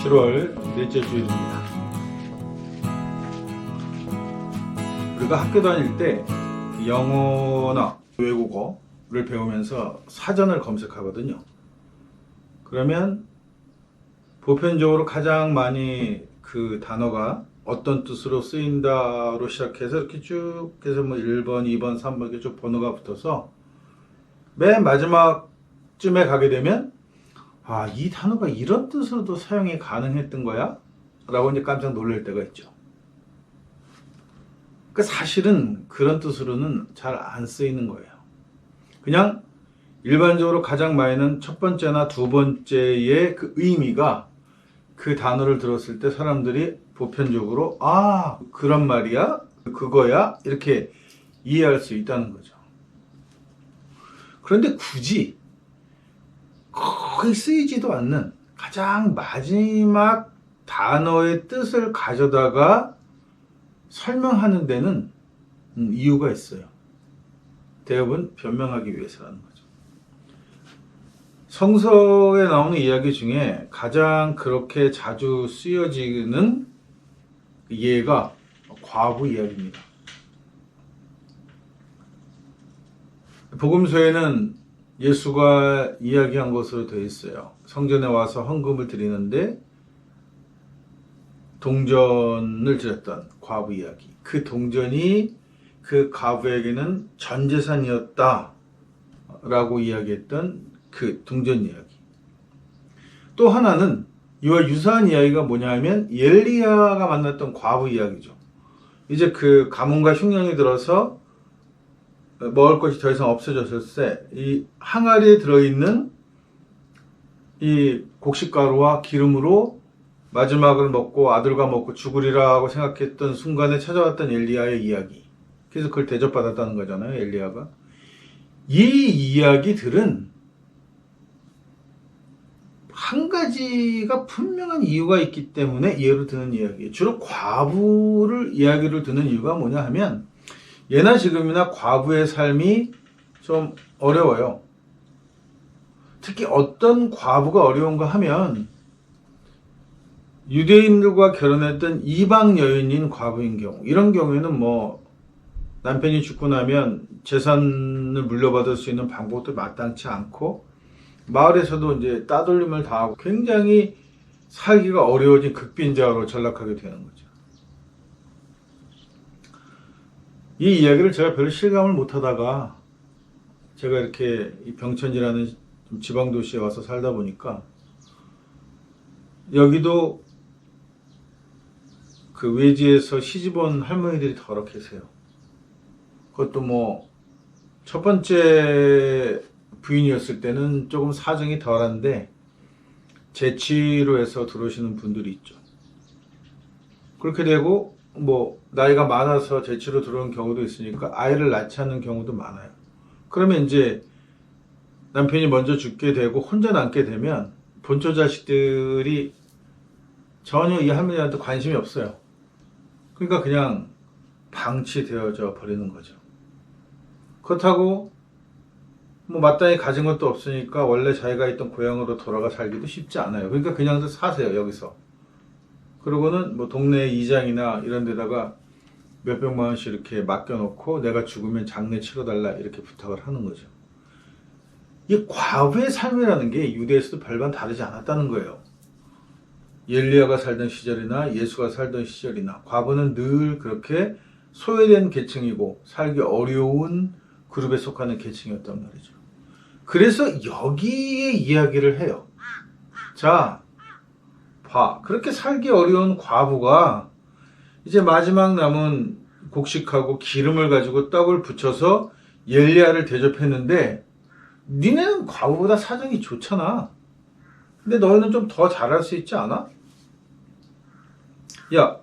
7월 넷째 주일입니다. 우리가 학교 다닐 때 영어나 외국어를 배우면서 사전을 검색하거든요. 그러면 보편적으로 가장 많이 그 단어가 어떤 뜻으로 쓰인다로 시작해서 이렇게 쭉 해서 뭐 1번, 2번, 3번 이렇게 쭉 번호가 붙어서 맨 마지막쯤에 가게 되면 아, 이 단어가 이런 뜻으로도 사용이 가능했던 거야? 라고 이제 깜짝 놀랄 때가 있죠. 그러니까 사실은 그런 뜻으로는 잘 안 쓰이는 거예요. 그냥 일반적으로 가장 많이는 첫 번째나 두 번째의 그 의미가 그 단어를 들었을 때 사람들이 보편적으로 아, 그런 말이야? 그거야? 이렇게 이해할 수 있다는 거죠. 그런데 굳이 거의 쓰이지도 않는 가장 마지막 단어의 뜻을 가져다가 설명하는 데는 이유가 있어요. 대부분 변명하기 위해서라는 거죠. 성서에 나오는 이야기 중에 가장 그렇게 자주 쓰여지는 예가 과부 이야기입니다. 복음서에는 예수가 이야기한 것으로 되어 있어요. 성전에 와서 헌금을 드리는데 동전을 드렸던 과부 이야기. 그 동전이 그 과부에게는 전 재산이었다 라고 이야기했던 그 동전 이야기. 또 하나는 이와 유사한 이야기가 뭐냐 하면 엘리야가 만났던 과부 이야기죠. 이제 그 가뭄과 흉년이 들어서 먹을 것이 더 이상 없어졌을 때 이 항아리에 들어있는 이 곡식가루와 기름으로 마지막을 먹고 아들과 먹고 죽으리라고 생각했던 순간에 찾아왔던 엘리야의 이야기. 그래서 그걸 대접받았다는 거잖아요, 엘리야가. 이 이야기들은 한 가지가 분명한 이유가 있기 때문에 예로 드는 이야기예요. 주로 과부를 이야기를 드는 이유가 뭐냐 하면 예나 지금이나 과부의 삶이 좀 어려워요. 특히 어떤 과부가 어려운가 하면 유대인들과 결혼했던 이방 여인인 과부인 경우, 이런 경우에는 뭐 남편이 죽고 나면 재산을 물려받을 수 있는 방법도 마땅치 않고 마을에서도 이제 따돌림을 당하고 굉장히 살기가 어려워진 극빈자로 전락하게 되는 거죠. 이 이야기를 제가 별로 실감을 못하다가 제가 이렇게 병천이라는 지방도시에 와서 살다 보니까 여기도 그 외지에서 시집온 할머니들이 더러 계세요. 그것도 뭐 첫 번째 부인이었을 때는 조금 사정이 덜한데 재취로 해서 들어오시는 분들이 있죠. 그렇게 되고 뭐 나이가 많아서 재취로 들어온 경우도 있으니까 아이를 낳지 않는 경우도 많아요. 그러면 이제 남편이 먼저 죽게 되고 혼자 남게 되면 본초 자식들이 전혀 이 할머니한테 관심이 없어요. 그러니까 그냥 방치되어져 버리는 거죠. 그렇다고 뭐 마땅히 가진 것도 없으니까 원래 자기가 있던 고향으로 돌아가 살기도 쉽지 않아요. 그러니까 그냥 사세요, 여기서. 그러고는 뭐 동네 이장이나 이런 데다가 몇백만 원씩 이렇게 맡겨놓고 내가 죽으면 장례 치러달라 이렇게 부탁을 하는 거죠. 이 과부의 삶이라는 게 유대에서도 별반 다르지 않았다는 거예요. 엘리야가 살던 시절이나 예수가 살던 시절이나 과부는 늘 그렇게 소외된 계층이고 살기 어려운 그룹에 속하는 계층이었단 말이죠. 그래서 여기에 이야기를 해요. 자, 봐. 그렇게 살기 어려운 과부가 이제 마지막 남은 곡식하고 기름을 가지고 떡을 붙여서 엘리야를 대접했는데 니네는 과부보다 사정이 좋잖아. 근데 너희는 좀 더 잘할 수 있지 않아? 야,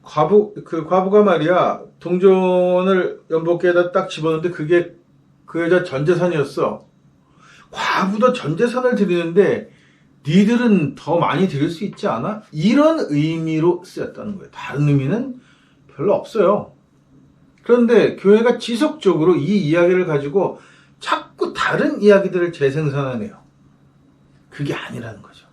과부가 말이야, 동전을 연복기에다 딱 집었는데 그게 그 여자 전 재산이었어. 과부도 전 재산을 드리는데 니들은 더 많이 드릴 수 있지 않아? 이런 의미로 쓰였다는 거예요. 다른 의미는 별로 없어요. 그런데 교회가 지속적으로 이 이야기를 가지고 자꾸 다른 이야기들을 재생산하네요. 그게 아니라는 거죠.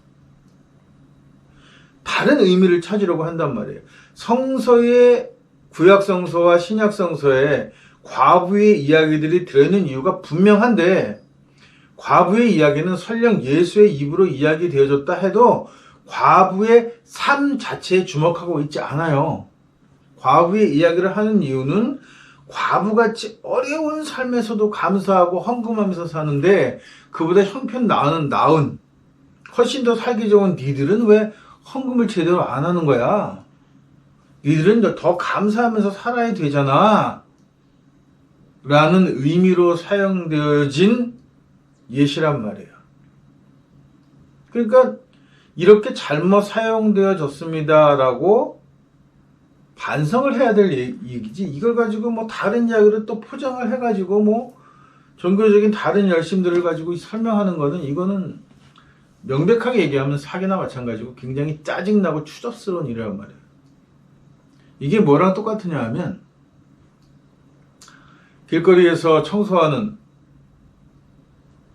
다른 의미를 찾으려고 한단 말이에요. 성서의 구약 성서와 신약 성서에 과부의 이야기들이 들어있는 이유가 분명한데, 과부의 이야기는 설령 예수의 입으로 이야기되어졌다 해도 과부의 삶 자체에 주목하고 있지 않아요. 과부의 이야기를 하는 이유는 과부같이 어려운 삶에서도 감사하고 헌금하면서 사는데, 그보다 형편 나은 훨씬 더 살기 좋은 니들은 왜 헌금을 제대로 안 하는 거야? 니들은 더 감사하면서 살아야 되잖아 라는 의미로 사용되어진 예시란 말이에요. 그러니까 이렇게 잘못 사용되어졌습니다라고 반성을 해야 될 얘기지, 이걸 가지고 뭐 다른 이야기를 또 포장을 해가지고 뭐 종교적인 다른 열심들을 가지고 설명하는 거는, 이거는 명백하게 얘기하면 사기나 마찬가지고 굉장히 짜증나고 추접스러운 일이란 말이에요. 이게 뭐랑 똑같으냐 하면, 길거리에서 청소하는,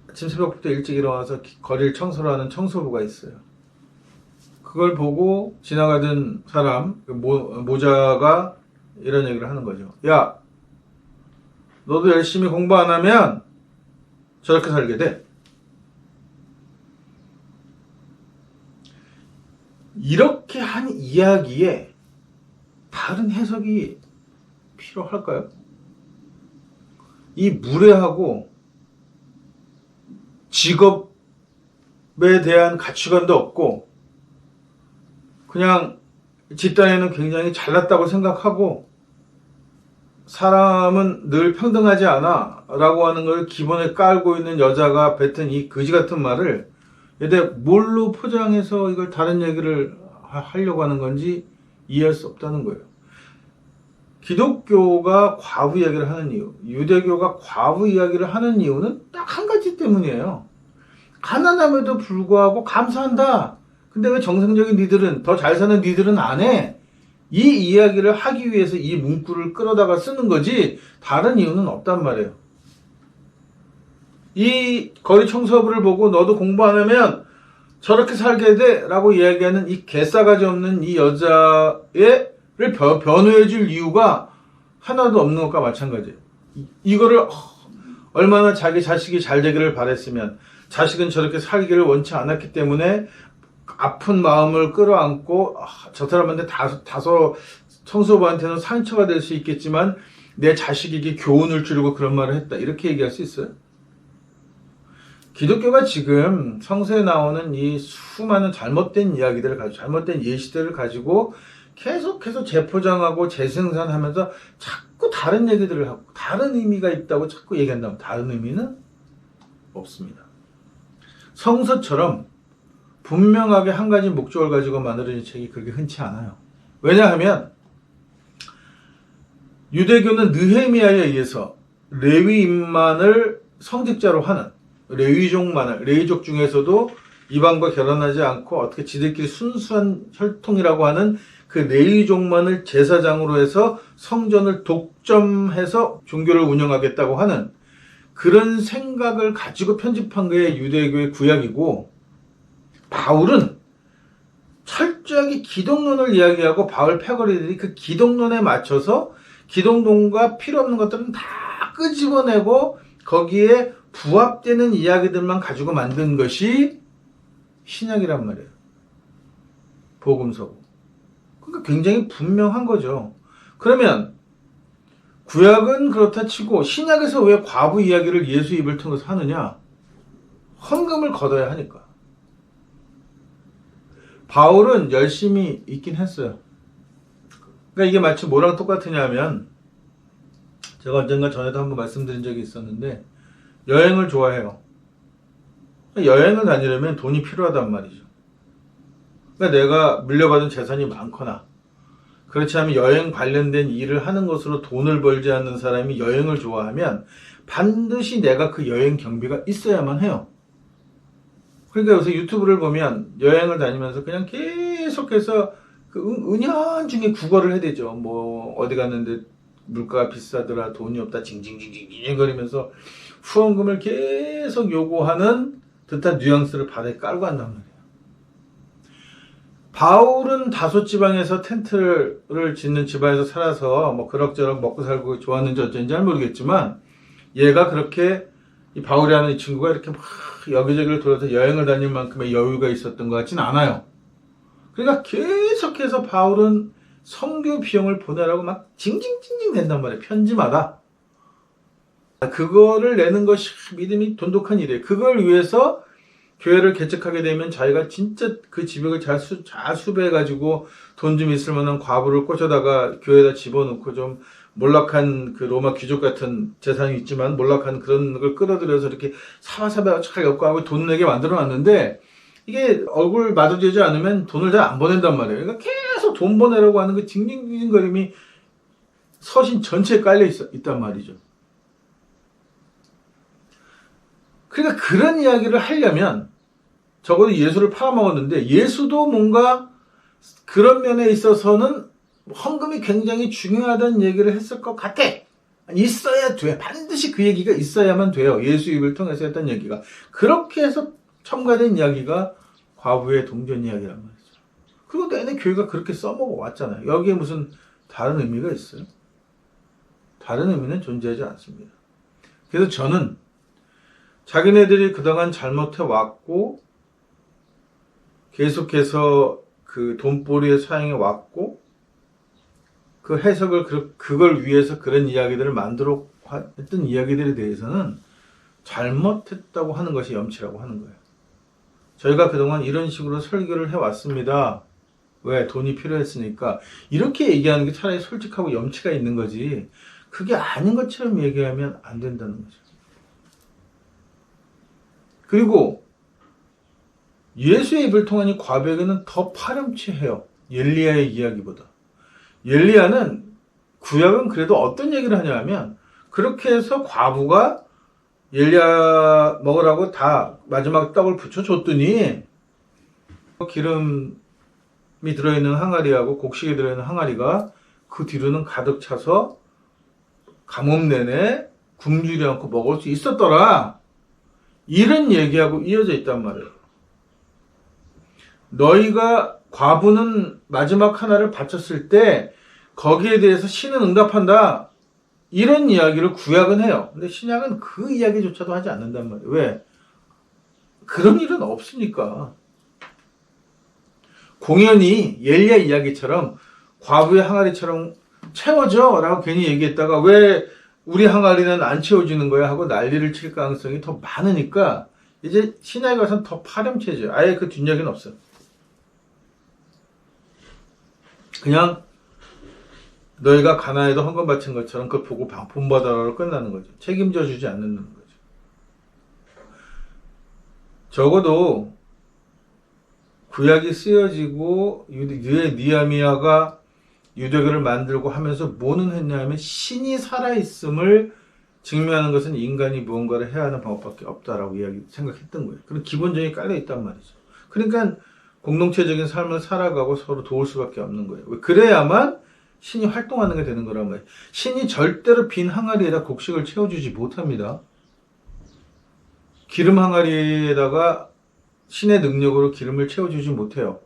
아침 새벽부터 일찍 일어나서 거리를 청소를 하는 청소부가 있어요. 그걸 보고 지나가던 사람, 모자가 이런 얘기를 하는 거죠. 야, 너도 열심히 공부 안 하면 저렇게 살게 돼. 이렇게 한 이야기에 다른 해석이 필요할까요? 이 무례하고 직업에 대한 가치관도 없고, 그냥 집단에는 굉장히 잘났다고 생각하고, 사람은 늘 평등하지 않아 라고 하는 걸 기본에 깔고 있는 여자가 뱉은 이 거지 같은 말을 뭘로 포장해서 이걸 다른 얘기를 하려고 하는 건지 이해할 수 없다는 거예요. 기독교가 과부 이야기를 하는 이유, 유대교가 과부 이야기를 하는 이유는 딱 한 가지 때문이에요. 가난함에도 불구하고 감사한다. 근데 왜 정상적인 니들은, 더 잘 사는 니들은 안 해? 이 이야기를 하기 위해서 이 문구를 끌어다가 쓰는 거지 다른 이유는 없단 말이에요. 이 거리 청소부를 보고 너도 공부 안 하면 저렇게 살게 돼 라고 이야기하는 이 개싸가지 없는 이 여자를 변호해 줄 이유가 하나도 없는 것과 마찬가지예요. 이거를 얼마나 자기 자식이 잘 되기를 바랬으면, 자식은 저렇게 살기를 원치 않았기 때문에 아픈 마음을 끌어안고, 저 사람한테 다소 청소부한테는 상처가 될 수 있겠지만 내 자식에게 교훈을 주려고 그런 말을 했다, 이렇게 얘기할 수 있어요? 기독교가 지금 성서에 나오는 이 수많은 잘못된 이야기들을 가지고, 잘못된 예시들을 가지고 계속해서 재포장하고 재생산하면서 자꾸 다른 얘기들을 하고 다른 의미가 있다고 자꾸 얘기한다면 다른 의미는 없습니다. 성서처럼 분명하게 한 가지 목적을 가지고 만들어진 책이 그렇게 흔치 않아요. 왜냐하면 유대교는 느헤미야에 의해서 레위인만을 성직자로 하는, 레위족 중에서도 이방과 결혼하지 않고 어떻게 지들끼리 순수한 혈통이라고 하는 그 레위족만을 제사장으로 해서 성전을 독점해서 종교를 운영하겠다고 하는 그런 생각을 가지고 편집한 게 유대교의 구약이고, 바울은 철저하게 기독론을 이야기하고 바울 패거리들이 그 기독론에 맞춰서 기독론과 필요 없는 것들은 다 끄집어내고 거기에 부합되는 이야기들만 가지고 만든 것이 신약이란 말이에요. 복음서고. 그러니까 굉장히 분명한 거죠. 그러면 구약은 그렇다 치고 신약에서 왜 과부 이야기를 예수 입을 통해서 하느냐? 헌금을 걷어야 하니까. 바울은 열심히 있긴 했어요. 그러니까 이게 마치 뭐랑 똑같으냐면, 제가 언젠가 전에도 한번 말씀드린 적이 있었는데, 여행을 좋아해요. 여행을 다니려면 돈이 필요하단 말이죠. 그러니까 내가 물려받은 재산이 많거나, 그렇지 않으면 여행 관련된 일을 하는 것으로 돈을 벌지 않는 사람이 여행을 좋아하면 반드시 내가 그 여행 경비가 있어야만 해요. 그러니까 요새 유튜브를 보면 여행을 다니면서 그냥 계속해서 은연중에 국어를 해대죠. 뭐 어디 갔는데 물가가 비싸더라, 돈이 없다, 징징징징거리면서 후원금을 계속 요구하는 듯한 뉘앙스를 바닥에 깔고 한단 말이에요. 바울은 다소 지방에서 텐트를 짓는 집안에서 살아서 뭐 그럭저럭 먹고 살고 좋았는지 어쩐지 잘 모르겠지만, 얘가 그렇게 이 바울이라는 이 친구가 이렇게 막 여기저기를 돌아서 여행을 다닐 만큼의 여유가 있었던 것 같진 않아요. 그러니까 계속해서 바울은 선교 비용을 보내라고 막 징징징징 댄단 말이에요. 편지마다. 그거를 내는 것이 믿음이 돈독한 일이에요. 그걸 위해서 교회를 개척하게 되면 자기가 진짜 그 지역을 잘 수배해가지고 돈 좀 있을 만한 과부를 꽂아다가 교회에다 집어넣고 좀 몰락한 그 로마 귀족 같은 재산이 있지만 몰락한 그런 걸 끌어들여서 이렇게 사바사바 잘 엮어하고 돈 내게 만들어 놨는데, 이게 얼굴 마주치지 않으면 돈을 잘 안 보낸단 말이에요. 그러니까 계속 돈 보내라고 하는 그 징징징거림이 서신 전체에 깔려 있단 말이죠. 그러니까 그런 이야기를 하려면 적어도 예수를 팔아먹었는데, 예수도 뭔가 그런 면에 있어서는 헌금이 굉장히 중요하다는 얘기를 했을 것 같아. 있어야 돼. 반드시 그 얘기가 있어야만 돼요. 예수 입을 통해서 했던 얘기가. 그렇게 해서 첨가된 이야기가 과부의 동전 이야기란 말이죠. 그리고 내내 교회가 그렇게 써먹어 왔잖아요. 여기에 무슨 다른 의미가 있어요? 다른 의미는 존재하지 않습니다. 그래서 저는 자기네들이 그동안 잘못해 왔고 계속해서 그 돈벌이에 사용해 왔고 그 해석을 그걸 위해서 그런 이야기들을 만들어 했던 이야기들에 대해서는 잘못했다고 하는 것이 염치라고 하는 거예요. 저희가 그동안 이런 식으로 설교를 해왔습니다. 왜? 돈이 필요했으니까. 이렇게 얘기하는 게 차라리 솔직하고 염치가 있는 거지, 그게 아닌 것처럼 얘기하면 안 된다는 거죠. 그리고 예수의 입을 통한 이 과부에게는 더 파렴치해요. 엘리야의 이야기보다. 엘리야는 구약은 그래도 어떤 얘기를 하냐 하면, 그렇게 해서 과부가 엘리야 먹으라고 다 마지막 떡을 붙여줬더니 기름이 들어있는 항아리하고 곡식이 들어있는 항아리가 그 뒤로는 가득 차서 가뭄 내내 굶주리 않고 먹을 수 있었더라. 이런 얘기하고 이어져 있단 말이에요. 너희가 과부는 마지막 하나를 바쳤을 때 거기에 대해서 신은 응답한다. 이런 이야기를 구약은 해요. 근데 신약은 그 이야기조차도 하지 않는단 말이에요. 왜? 그런 일은 없으니까. 공연히 엘리야 이야기처럼 과부의 항아리처럼 채워져 라고 괜히 얘기했다가 왜 우리 항아리는 안 채워지는 거야 하고 난리를 칠 가능성이 더 많으니까 이제 신약에 가서는 더 파렴치해져요. 아예 그 뒷이야기는 없어요. 그냥 너희가 가나에도 헌금 바친 것처럼 그걸 보고 본받아라로 끝나는 거죠. 책임져 주지 않는 거죠. 적어도 구약이 쓰여지고 느헤미야가 유대교를 만들고 하면서 뭐는 했냐면 신이 살아있음을 증명하는 것은 인간이 무언가를 해야 하는 방법밖에 없다라고 생각했던 거예요. 그런 기본적인 깔려있단 말이죠. 그러니까 공동체적인 삶을 살아가고 서로 도울 수밖에 없는 거예요. 그래야만 신이 활동하는 게 되는 거란 말이에요. 신이 절대로 빈 항아리에다 곡식을 채워주지 못합니다. 기름 항아리에다가 신의 능력으로 기름을 채워주지 못해요.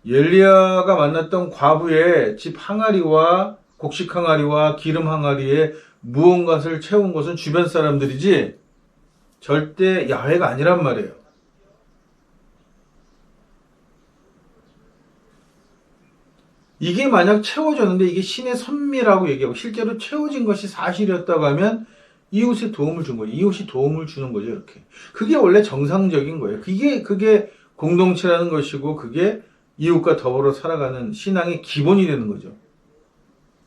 엘리야가 만났던 과부의 집 항아리와 곡식 항아리와 기름 항아리에 무언가를 채운 것은 주변 사람들이지 절대 야훼가 아니란 말이에요. 이게 만약 채워졌는데 이게 신의 선미라고 얘기하고 실제로 채워진 것이 사실이었다고 하면 이웃에 도움을 준 거예요. 이웃이 도움을 주는 거죠, 이렇게. 그게 원래 정상적인 거예요. 그게 공동체라는 것이고 그게 이웃과 더불어 살아가는 신앙의 기본이 되는 거죠.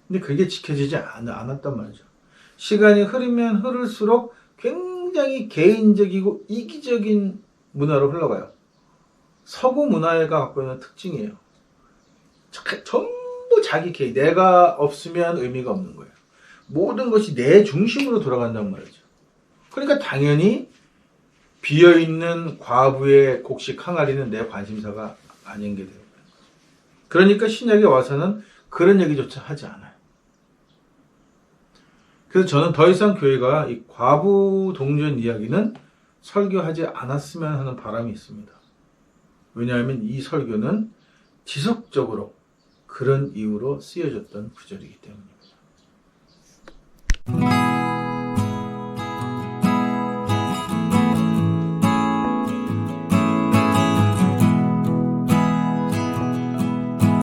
근데 그게 지켜지지 않았단 말이죠. 시간이 흐르면 흐를수록 굉장히 개인적이고 이기적인 문화로 흘러가요. 서구 문화가 갖고 있는 특징이에요. 전부 자기 개인, 내가 없으면 의미가 없는 거예요. 모든 것이 내 중심으로 돌아간단 말이죠. 그러니까 당연히 비어있는 과부의 곡식 항아리는 내 관심사가 아닌 게 돼요. 그러니까 신약에 와서는 그런 얘기조차 하지 않아요. 그래서 저는 더 이상 교회가 이 과부 동전 이야기는 설교하지 않았으면 하는 바람이 있습니다. 왜냐하면 이 설교는 지속적으로 그런 이유로 쓰여졌던 구절이기 때문입니다.